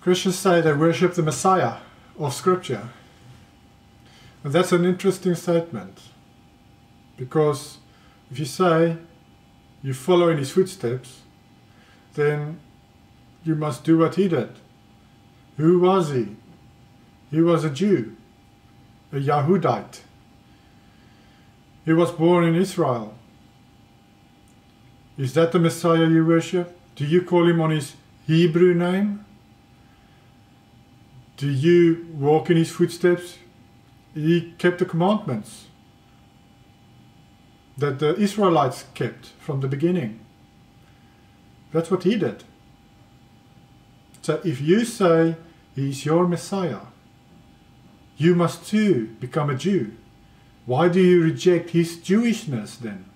Christians say they worship the Messiah of Scripture. And that's an interesting statement, because if you say you follow in his footsteps, then you must do what he did. Who was he? He was a Jew, a Yahudite. He was born in Israel. Is that the Messiah you worship? Do you call him on his Hebrew name? Do you walk in his footsteps? He kept the commandments that the Israelites kept from the beginning. That's what he did. So if you say he's your Messiah, you must too become a Jew. Why do you reject his Jewishness then?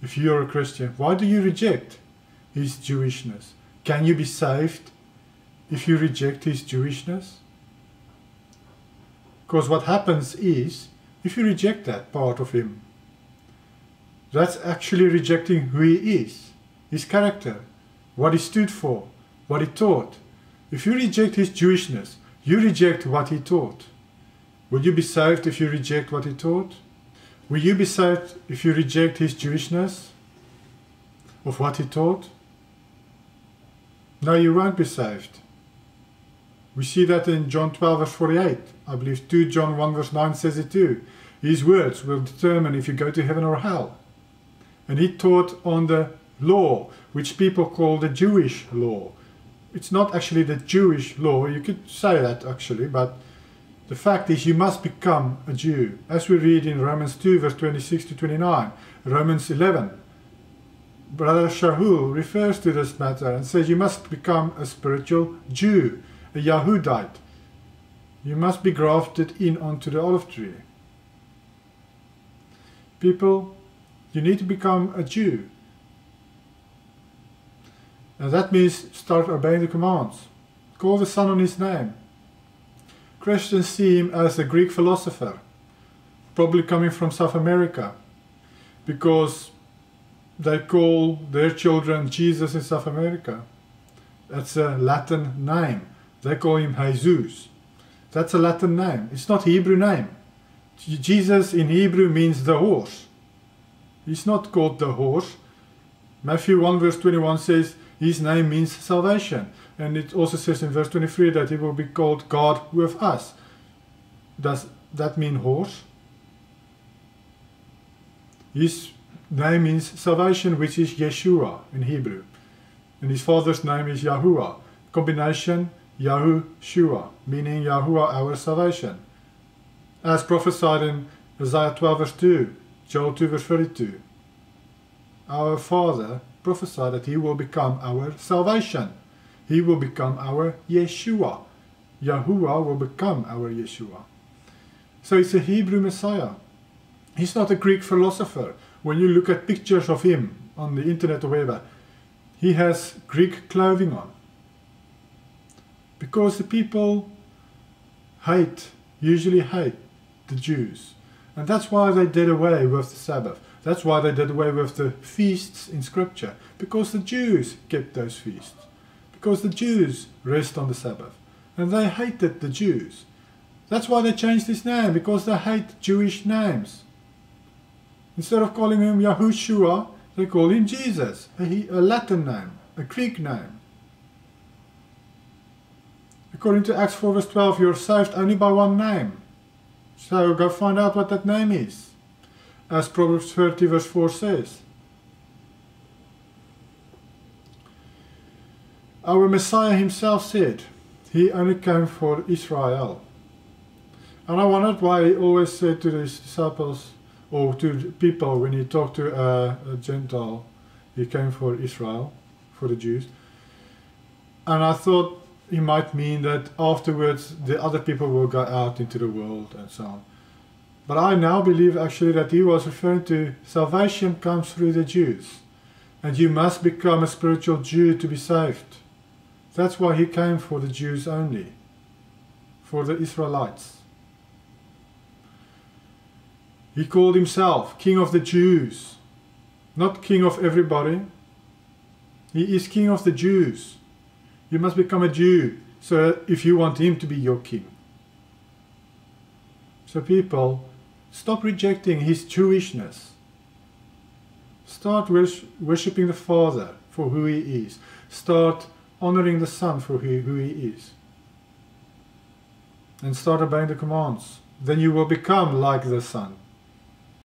If you're a Christian, why do you reject his Jewishness? Can you be saved if you reject his Jewishness? Because what happens is, if you reject that part of him, that's actually rejecting who he is, his character, what he stood for, what he taught. If you reject his Jewishness, you reject what he taught. Will you be saved if you reject what he taught? Will you be saved if you reject his Jewishness of what he taught? No, you won't be saved. We see that in John 12 verse 48. I believe 2 John 1 verse 9 says it too. His words will determine if you go to heaven or hell. And he taught on the law, which people call the Jewish law. It's not actually the Jewish law, you could say that actually, but the fact is you must become a Jew. As we read in Romans 2 verse 26 to 29, Romans 11, Brother Shaul refers to this matter and says you must become a spiritual Jew, a Yahudite. You must be grafted in onto the olive tree. People, you need to become a Jew. And that means start obeying the commands. Call the Son on his name. Christians see him as a Greek philosopher, probably coming from South America, because they call their children Jesus in South America. That's a Latin name. They call him Jesus. That's a Latin name. It's not a Hebrew name. Jesus in Hebrew means the horse. He's not called the horse. Matthew 1 verse 21 says his name means salvation. And it also says in verse 23 that he will be called God with us. Does that mean horse? His name means salvation, which is Yeshua in Hebrew. And his father's name is Yahuwah. Combination Yahushua, meaning Yahuwah our salvation. As prophesied in Isaiah 12 verse 2, Joel 2 verse 32. Our Father prophesied that he will become our salvation. He will become our Yeshua. Yahuwah will become our Yeshua. So it's a Hebrew Messiah. He's not a Greek philosopher. When you look at pictures of him on the internet or wherever, he has Greek clothing on. Because the people usually hate the Jews. And that's why they did away with the Sabbath. That's why they did away with the feasts in Scripture. Because the Jews kept those feasts. Because the Jews rest on the Sabbath. And they hated the Jews. That's why they changed his name. Because they hate Jewish names. Instead of calling him Yahushua, they call him Jesus. A Latin name. A Greek name. According to Acts 4 verse 12, you're saved only by one name. So go find out what that name is. As Proverbs 30 verse 4 says. Our Messiah himself said, he only came for Israel. And I wondered why he always said to his disciples, or to people when he talked to a Gentile, he came for Israel, for the Jews. And I thought he might mean that afterwards the other people will go out into the world and so on. But I now believe actually that he was referring to salvation comes through the Jews. And you must become a spiritual Jew to be saved. That's why he came for the Jews only. For the Israelites. He called himself King of the Jews. Not King of everybody. He is King of the Jews. You must become a Jew, so if you want him to be your king. So people, stop rejecting his Jewishness. Start worshipping the Father for who he is. Start honoring the Son for who he is. And start obeying the commands. Then you will become like the Son.